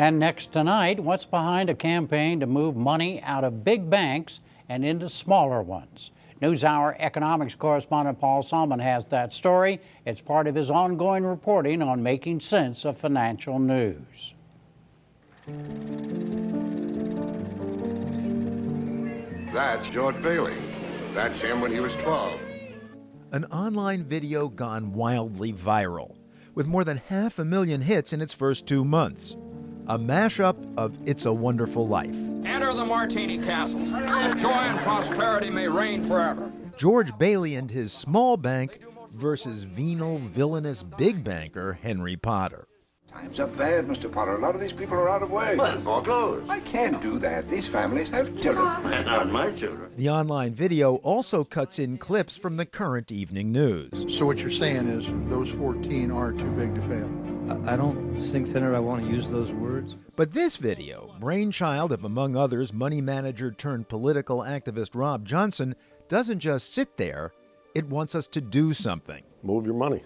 And next tonight, what's behind a campaign to move money out of big banks and into smaller ones? NewsHour economics correspondent Paul Salmon has that story. It's part of his ongoing reporting on making sense of financial news. That's George Bailey. That's him when he was 12. An online video gone wildly viral, with more than 500,000 hits in its first 2 months. A mashup of It's a Wonderful Life. Enter the Martini Castle, and joy and prosperity may reign forever. George Bailey and his small bank versus venal, villainous big banker Henry Potter. Times are bad, Mr. Potter. A lot of these people are out of way. Well, foreclosed. I can't do that. These families have children. Not my children. The online video also cuts in clips from the current evening news. So what you're saying is those 14 are too big to fail? I don't think, Senator, I want to use those words. But this video, brainchild of, among others, money manager turned political activist Rob Johnson, doesn't just sit there. It wants us to do something. Move your money.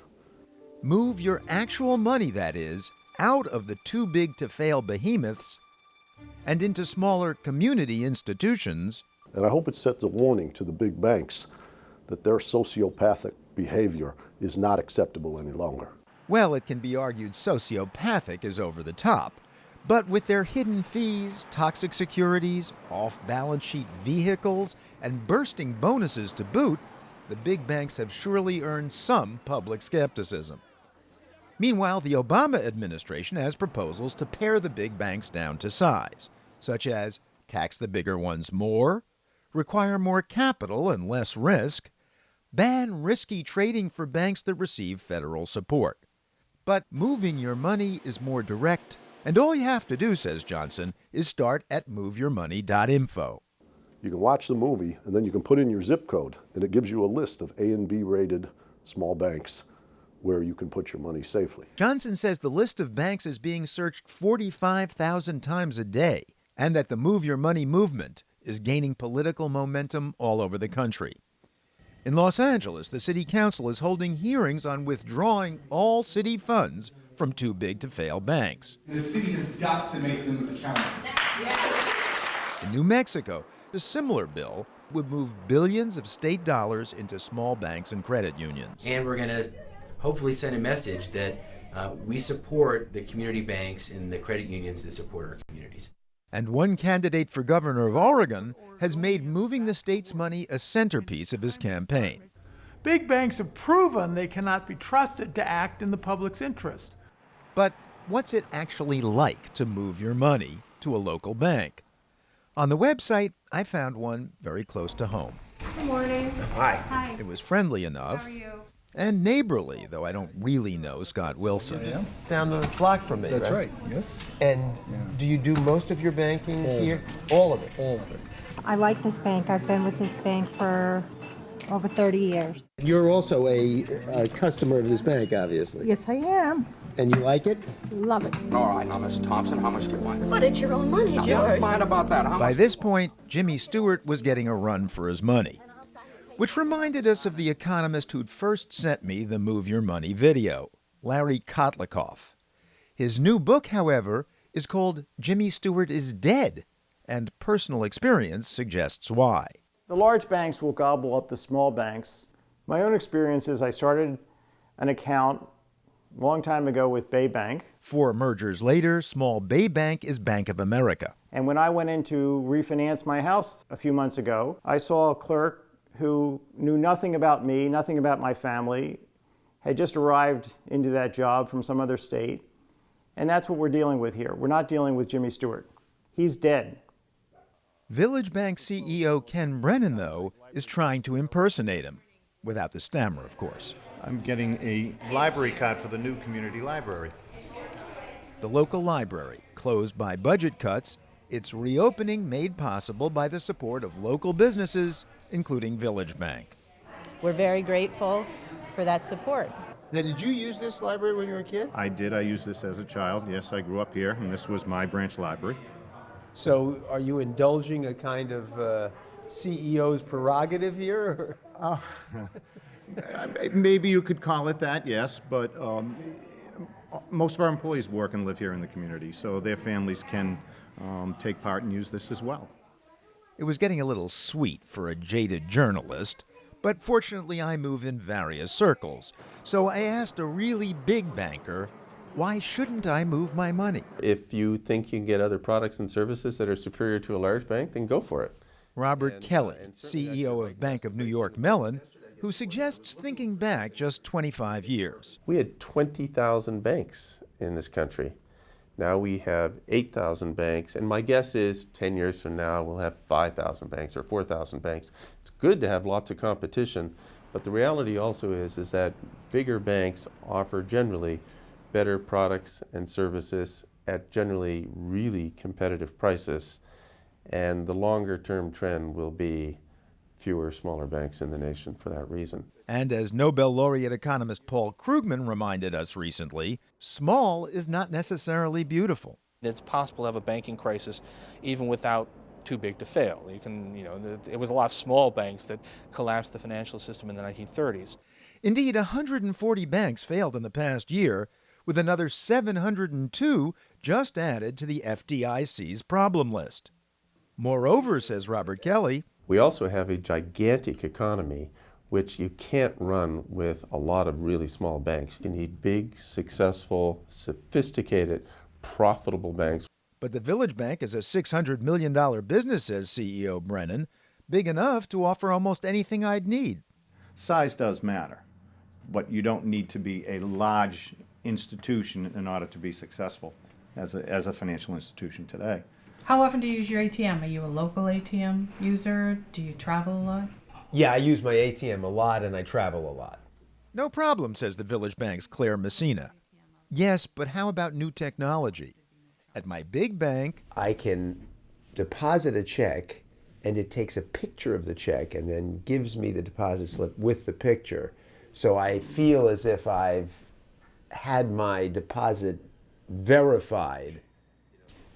Move your actual money, that is, out of the too big to fail behemoths and into smaller community institutions. And I hope it sets a warning to the big banks that their sociopathic behavior is not acceptable any longer. Well, it can be argued sociopathic is over the top, but with their hidden fees, toxic securities, off-balance sheet vehicles, and bursting bonuses to boot, the big banks have surely earned some public skepticism. Meanwhile, the Obama administration has proposals to pare the big banks down to size, such as tax the bigger ones more, require more capital and less risk, ban risky trading for banks that receive federal support. But moving your money is more direct, and all you have to do, says Johnson, is start at moveyourmoney.info. You can watch the movie, and then you can put in your zip code, and it gives you a list of A and B rated small banks where you can put your money safely. Johnson says the list of banks is being searched 45,000 times a day, and that the Move Your Money movement is gaining political momentum all over the country. In Los Angeles, the city council is holding hearings on withdrawing all city funds from too big to fail banks. The city has got to make them accountable. In New Mexico, a similar bill would move billions of state dollars into small banks and credit unions. And we're going to hopefully send a message that we support the community banks and the credit unions that support our communities. And one candidate for governor of Oregon has made moving the state's money a centerpiece of his campaign. Big banks have proven they cannot be trusted to act in the public's interest. But what's it actually like to move your money to a local bank? On the website, I found one very close to home. Good morning. Hi. Hi. It was friendly enough. How are you? And neighborly, though I don't really know Scott Wilson. Yeah. Down the block from me, That's right? yes. And do you do most of your banking here? All of it? All of it. I like this bank. I've been with this bank for over 30 years. You're also a customer of this bank, obviously. Yes, I am. And you like it? Love it. All right, now, Miss Thompson, how much do you want? But it's your own money, Now, George. don't mind about that. How By much? this point, Jimmy Stewart was getting a run for his money, which reminded us of the economist who'd first sent me the Move Your Money video, Larry Kotlikoff. His new book, however, is called Jimmy Stewart is Dead, and personal experience suggests why. The large banks will gobble up the small banks. My own experience is I started an account a long time ago with Bay Bank. 4 mergers later, small Bay Bank is Bank of America. And when I went in to refinance my house a few months ago, I saw a clerk who knew nothing about me, nothing about my family, had just arrived into that job from some other state. And that's what we're dealing with here. We're not dealing with Jimmy Stewart. He's dead. Village Bank CEO Ken Brennan, though, is trying to impersonate him, without the stammer, of course. I'm getting a library card for the new community library. The local library, closed by budget cuts, its reopening made possible by the support of local businesses, including Village Bank. We're very grateful for that support. Now, did you use this library when you were a kid? I did. I used this as a child. Yes, I grew up here, and this was my branch library. So are you indulging a kind of CEO's prerogative here? Maybe you could call it that, yes, but most of our employees work and live here in the community, so their families can take part and use this as well. It was getting a little sweet for a jaded journalist, but fortunately I move in various circles. So I asked a really big banker, why shouldn't I move my money? If you think you can get other products and services that are superior to a large bank, then go for it. Robert Kelly, CEO of Bank of New York Mellon, who suggests thinking back just 25 years. We had 20,000 banks in this country. Now we have 8,000 banks, and my guess is 10 years from now we'll have 5,000 banks or 4,000 banks. It's good to have lots of competition, but the reality also is that bigger banks offer generally better products and services at generally really competitive prices, and the longer term trend will be fewer smaller banks in the nation for that reason. And as Nobel laureate economist Paul Krugman reminded us recently, small is not necessarily beautiful. It's possible to have a banking crisis even without too big to fail. It was a lot of small banks that collapsed the financial system in the 1930s. Indeed, 140 banks failed in the past year, with another 702 just added to the FDIC's problem list. Moreover, says Robert Kelly, we also have a gigantic economy which you can't run with a lot of really small banks. You need big, successful, sophisticated, profitable banks. But the Village Bank is a $600 million business, says CEO Brennan, big enough to offer almost anything I'd need. Size does matter, but you don't need to be a large institution in order to be successful as a financial institution today. How often do you use your ATM? Are you a local ATM user? Do you travel a lot? Yeah, I use my ATM a lot and I travel a lot. No problem, says the Village Bank's Claire Messina. Yes, but how about new technology? At my big bank, I can deposit a check and it takes a picture of the check and then gives me the deposit slip with the picture. So I feel as if I've had my deposit verified.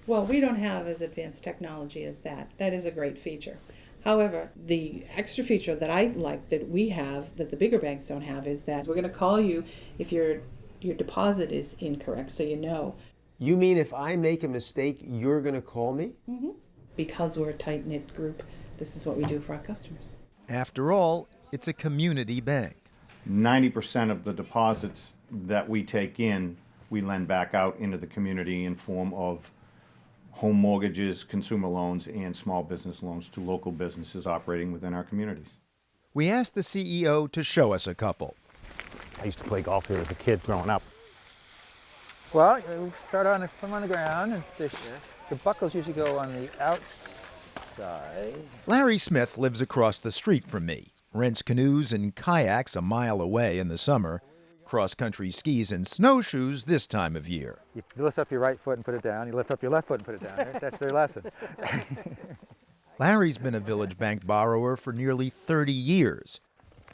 Well, we don't have as advanced technology as that. That is a great feature. However, the extra feature that I like that we have, that the bigger banks don't have, is that we're going to call you if your deposit is incorrect, so you know. You mean if I make a mistake, you're going to call me? Mm-hmm. Because we're a tight-knit group, this is what we do for our customers. After all, it's a community bank. 90% of the deposits that we take in, we lend back out into the community in form of home mortgages, consumer loans, and small business loans to local businesses operating within our communities. We asked the CEO to show us a couple. I used to play golf here as a kid growing up. Well, we start on the ground, and the buckles usually go on the outside. Larry Smith lives across the street from me, rents canoes and kayaks a mile away in the summer, cross-country skis and snowshoes this time of year. You lift up your right foot and put it down. You lift up your left foot and put it down. That's their lesson. Larry's been a Village Bank borrower for nearly 30 years.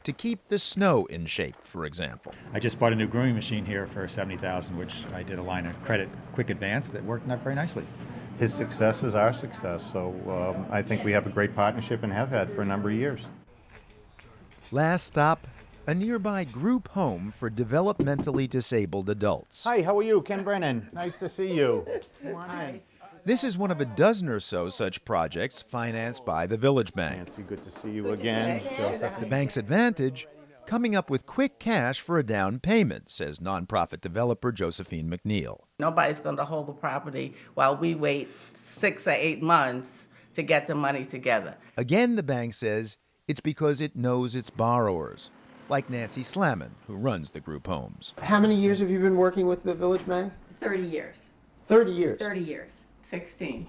To keep the snow in shape, for example. I just bought a new growing machine here for $70,000, which I did a line of credit quick advance that worked out very nicely. His success is our success, so I think we have a great partnership and have had for a number of years. Last stop, a nearby group home for developmentally disabled adults. Hi, how are you? Ken Brennan. Nice to see you. Come on in. This is one of a dozen or so such projects financed by the Village Bank. Nancy, good to see you again. Joseph. The bank's advantage, coming up with quick cash for a down payment, says nonprofit developer Josephine McNeil. Nobody's going to hold the property while we wait 6 or 8 months to get the money together. Again, the bank says it's because it knows its borrowers, like Nancy Slammin, who runs the group homes. How many years have you been working with the Village Bank? 30 years. 30 years? 30 years. 16.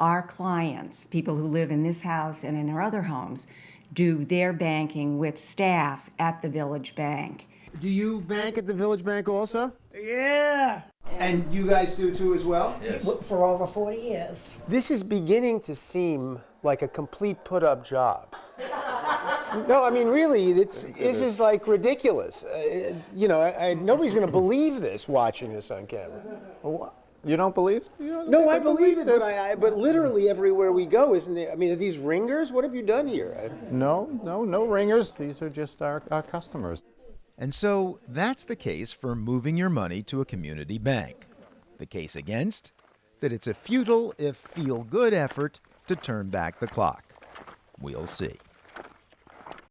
Our clients, people who live in this house and in our other homes, do their banking with staff at the Village Bank. Do you bank at the Village Bank also? Yeah! And you guys do too as well? Yes. For over 40 years. This is beginning to seem like a complete put-up job. No, I mean, really, this is like ridiculous. Nobody's going to believe this watching this on camera. What? You don't believe? No, I believe it, but literally everywhere we go, isn't it? I mean, are these ringers? What have you done here? No ringers. These are just our customers. And so that's the case for moving your money to a community bank. The case against? That it's a futile, if feel-good effort to turn back the clock. We'll see.